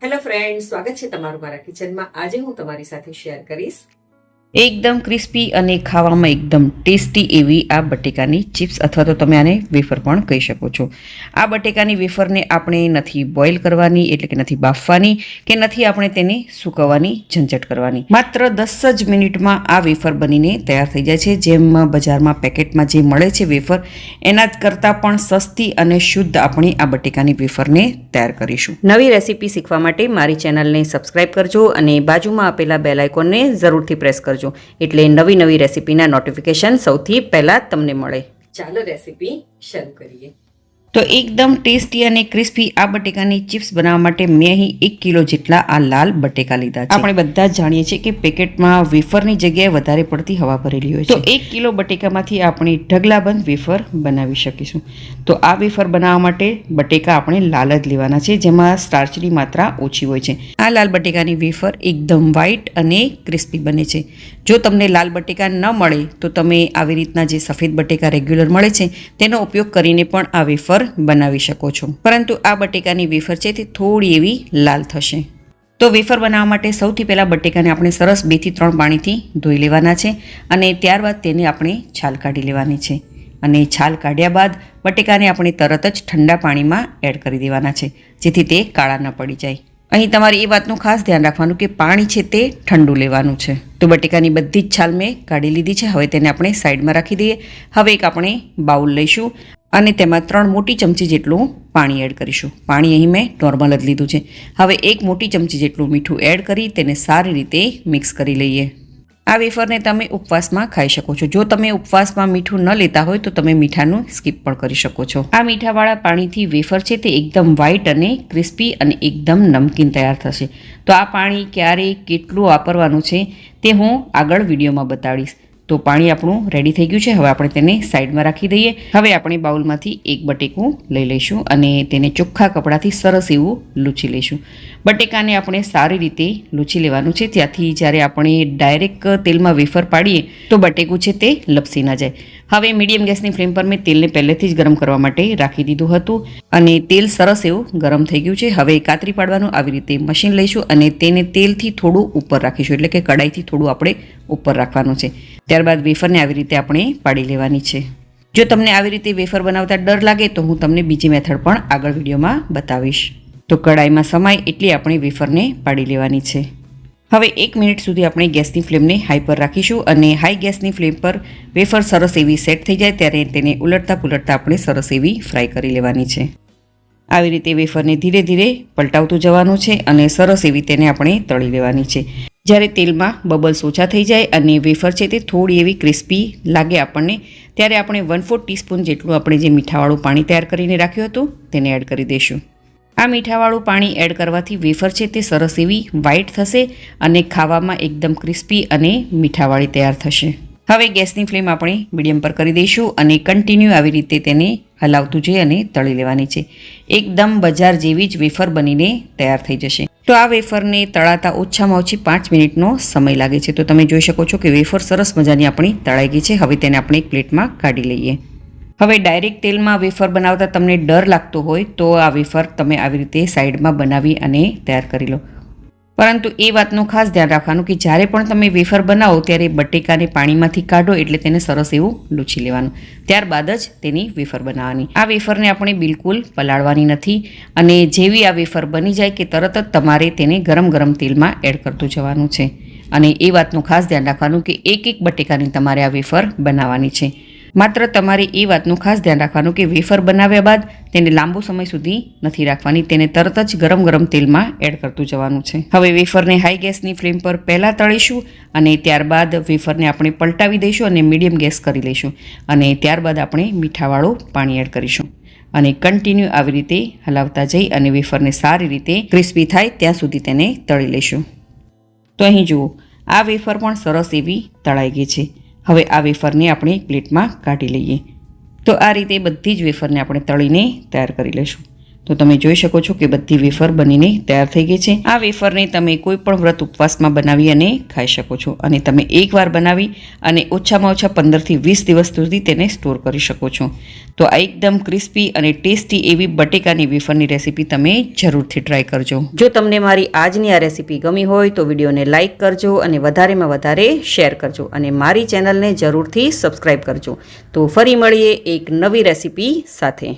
Hello friend, સ્વાગત છે તમારું મારા કિચનમાં। આજે હું તમારી સાથે શેર કરીશ એકદમ ક્રિસ્પી અને ખાવામાં એકદમ ટેસ્ટી એવી આ બટેકાની ચિપ્સ અથવા તો તમે આને વેફર પણ કહી શકો છો। આ બટેકાની વેફરને આપણે નથી બોઇલ કરવાની એટલે કે નથી બાફવાની કે નથી આપણે તેને સૂકવવાની ઝંઝટ કરવાની। માત્ર 10 જ મિનિટમાં આ વેફર બનીને તૈયાર થઈ જાય છે। જેમ બજારમાં પેકેટમાં જે મળે છે વેફર એના કરતાં પણ સસ્તી અને શુદ્ધ આપણે આ બટેકાની વેફરને તૈયાર કરીશું। નવી રેસીપી શીખવા માટે મારી ચેનલને સબસ્ક્રાઇબ કરજો અને બાજુમાં આપેલા બેલ આઇકોનને જરૂરથી પ્રેસ કરજો એટલે નવી રેસીપીના નોટિફિકેશન સૌથી પહેલા તમને મળે। ચાલો રેસીપી શરૂ કરીએ। તો એકદમ ટેસ્ટી અને ક્રિસ્પી આ બટેકાની ચિપ્સ બનાવવા માટે મેં અહીં 1 કિલો જેટલા આ લાલ બટેકા લીધા છે। આપણે બધા જ જાણીએ છીએ કે પેકેટમાં વેફરની જગ્યાએ વધારે પડતી હવા ભરેલી હોય છે, તો 1 કિલો બટેકામાંથી આપણે ઢગલાબંધ વેફર બનાવી શકીશું। તો આ વેફર બનાવવા માટે બટેકા આપણે લાલ જ લેવાના છે, જેમાં સ્ટાર્ચની માત્રા ઓછી હોય છે। આ લાલ બટેકાની વેફર એકદમ વ્હાઈટ અને ક્રિસ્પી બને છે। જો તમને લાલ બટેકા ન મળે તો તમે આવી રીતના જે સફેદ બટેકા રેગ્યુલર મળે છે તેનો ઉપયોગ કરીને પણ આ વેફર બનાવી શકો છો, પરંતુ આ બટેકાની વેફર છે તે થોડી એવી લાલ થશે। તો વેફર બનાવવા માટે સૌથી પહેલાં બટેકાને આપણે સરસ 2 થી 3 પાણીથી ધોઈ લેવાના છે અને ત્યારબાદ તેને આપણે છાલ કાઢી લેવાની છે। અને છાલ કાઢ્યા બાદ બટેકાને આપણે તરત જ ઠંડા પાણીમાં એડ કરી દેવાના છે, જેથી તે કાળા ન પડી જાય। અહીં તમારે એ વાતનું ખાસ ધ્યાન રાખવાનું કે પાણી છે તે ઠંડુ લેવાનું છે। તો બટેકાની બધી જ છાલ મેં કાઢી લીધી છે। હવે તેને આપણે સાઈડમાં રાખી દઈએ। હવે એક આપણે બાઉલ લઈશું અને તેમાં 3 મોટી ચમચી જેટલું પાણી એડ કરીશું। પાણી અહીં મેં નોર્મલ જ લીધું છે। હવે 1 મોટી ચમચી જેટલું મીઠું એડ કરી તેને સારી રીતે મિક્સ કરી લઈએ। આ વેફરને તમે ઉપવાસમાં ખાઈ શકો છો। જો તમે ઉપવાસમાં મીઠું ન લેતા હોય તો તમે મીઠાનું સ્કીપ પણ કરી શકો છો। આ મીઠાવાળા પાણીથી વેફર છે તે એકદમ વ્હાઈટ અને ક્રિસ્પી અને એકદમ નમકીન તૈયાર થશે। તો આ પાણી ક્યારે કેટલું વાપરવાનું છે તે હું આગળ વિડીયોમાં બતાડીશ। તો પાણી આપણું રેડી થઈ ગયું છે। હવે આપણે તેને સાઈડમાં રાખી દઈએ। હવે આપણે બાઉલમાંથી એક બટેકું લઈ લઈશું અને તેને ચોખ્ખા કપડાથી સરસ એવું લૂછી લઈશું। બટેકાને આપણે સારી રીતે લૂછી લેવાનું છે, ત્યાંથી જ્યારે આપણે ડાયરેક્ટ તેલમાં વેફર પાડીએ તો બટેકું છે તે લપસી ના જાય। હવે મીડિયમ ગેસની ફ્લેમ પર મેં તેલને પહેલેથી જ ગરમ કરવા માટે રાખી દીધું હતું અને તેલ સરસ એવું ગરમ થઈ ગયું છે। હવે કાતરી પાડવાનું આવી રીતે મશીન લઈશું અને તેને તેલથી થોડું ઉપર રાખીશું, એટલે કે કડાઈથી થોડું આપણે ઉપર રાખવાનું છે। ત્યારબાદ વેફરને આવી રીતે આપણે પાડી લેવાની છે। જો તમને આવી રીતે વેફર બનાવતા ડર લાગે તો હું તમને બીજી મેથડ પણ આગળ વિડીયોમાં બતાવીશ। તો કડાઈમાં સમાય એટલી આપણે વેફરને પાડી લેવાની છે। હવે 1 મિનિટ સુધી આપણે ગેસની ફ્લેમને હાઈ પર રાખીશું અને હાઈ ગેસની ફ્લેમ પર વેફર સરસ એવી સેટ થઈ જાય ત્યારે તેને ઉલટતા પુલટતા આપણે સરસ એવી ફ્રાય કરી લેવાની છે। આવી રીતે વેફરને ધીરે ધીરે પલટાવતું જવાનું છે અને સરસ એવી તેને આપણે તળી લેવાની છે। જ્યારે તેલમાં બબલ્સ ઓછા થઈ જાય અને વેફર છે તે થોડી એવી ક્રિસ્પી લાગે આપણને, ત્યારે આપણે 1/4 ટીસ્પૂન જેટલું આપણે જે મીઠાવાળું પાણી તૈયાર કરીને રાખ્યું હતું તેને એડ કરી દઈશું। આ મીઠાવાળું પાણી એડ કરવાથી વેફર છે તે સરસ એવી વ્હાઈટ થશે અને ખાવામાં એકદમ ક્રિસ્પી અને મીઠાવાળી તૈયાર થશે। હવે ગેસની ફ્લેમ આપણે મીડિયમ પર કરી દઈશું અને કન્ટિન્યુ આવી રીતે તેને હલાવતું જઈ અને તળી લેવાની છે। એકદમ બજાર જેવી જ વેફર બનીને તૈયાર થઈ જશે। તો આ વેફરને તળાતા ઓછામાં ઓછી 5 મિનિટનો સમય લાગે છે। તો તમે જોઈ શકો છો કે વેફર સરસ મજાની આપણી તળાઈ ગઈ છે। હવે તેને આપણે એક પ્લેટમાં કાઢી લઈએ। હવે ડાયરેક્ટ તેલમાં વેફર બનાવતા તમને ડર લાગતો હોય તો આ વેફર તમે આવી રીતે સાઈડમાં બનાવી અને તૈયાર કરી લો, પરંતુ એ વાતનું ખાસ ધ્યાન રાખવાનું કે જ્યારે પણ તમે વેફર બનાવો ત્યારે બટેકાને પાણીમાંથી કાઢો એટલે તેને સરસ એવું લૂછી લેવાનું, ત્યારબાદ જ તેની વેફર બનાવવાની। આ વેફરને આપણે બિલકુલ પલાળવાની નથી અને જેવી આ વેફર બની જાય કે તરત જ તમારે તેને ગરમ ગરમ તેલમાં એડ કરતું જવાનું છે અને એ વાતનું ખાસ ધ્યાન રાખવાનું કે એક બટેકાની તમારે આ વેફર બનાવવાની છે। માત્ર તમારે એ વાતનું ખાસ ધ્યાન રાખવાનું કે વેફર બનાવ્યા બાદ તેને લાંબો સમય સુધી નથી રાખવાની, તેને તરત જ ગરમ ગરમ તેલમાં એડ કરતું જવાનું છે। હવે વેફરને હાઈ ગેસની ફ્લેમ પર પહેલાં તળીશું અને ત્યારબાદ વેફરને આપણે પલટાવી દઈશું અને મીડિયમ ગેસ કરી લઈશું અને ત્યારબાદ આપણે મીઠાવાળું પાણી એડ કરીશું અને કન્ટિન્યુ આવી રીતે હલાવતા જઈ અને વેફરને સારી રીતે ક્રિસ્પી થાય ત્યાં સુધી તેને તળી લઈશું। તો અહીં જુઓ, આ વેફર પણ સરસ એવી તળાઈ ગઈ છે। હવે આ વેફરને આપણે પ્લેટમાં કાઢી લઈએ। તો આ રીતે બધી જ વેફરને આપણે તળીને તૈયાર કરી લઈશું। તો તમે જોઈ શકો છો કે બધી વેફર બનીને તૈયાર થઈ ગઈ છે. આ વેફરને તમે કોઈ પણ વ્રત ઉપવાસમાં બનાવી અને ખાઈ શકો છો અને તમે એકવાર બનાવી અને ઓછામાં ઓછા 15 થી 20 દિવસ સુધી તેને સ્ટોર કરી શકો છો. તો આ એકદમ ક્રિસ્પી અને ટેસ્ટી એવી બટેકાની વેફરની રેસીપી તમે જરૂરથી ટ્રાય કરજો. જો તમને મારી આજની આ રેસીપી ગમી હોય તો વિડીયોને લાઇક કરજો અને વધારેમાં વધારે શેર કરજો અને મારી ચેનલને જરૂરથી સબસ્ક્રાઈબ કરજો. તો ફરી મળીએ એક નવી રેસીપી સાથે.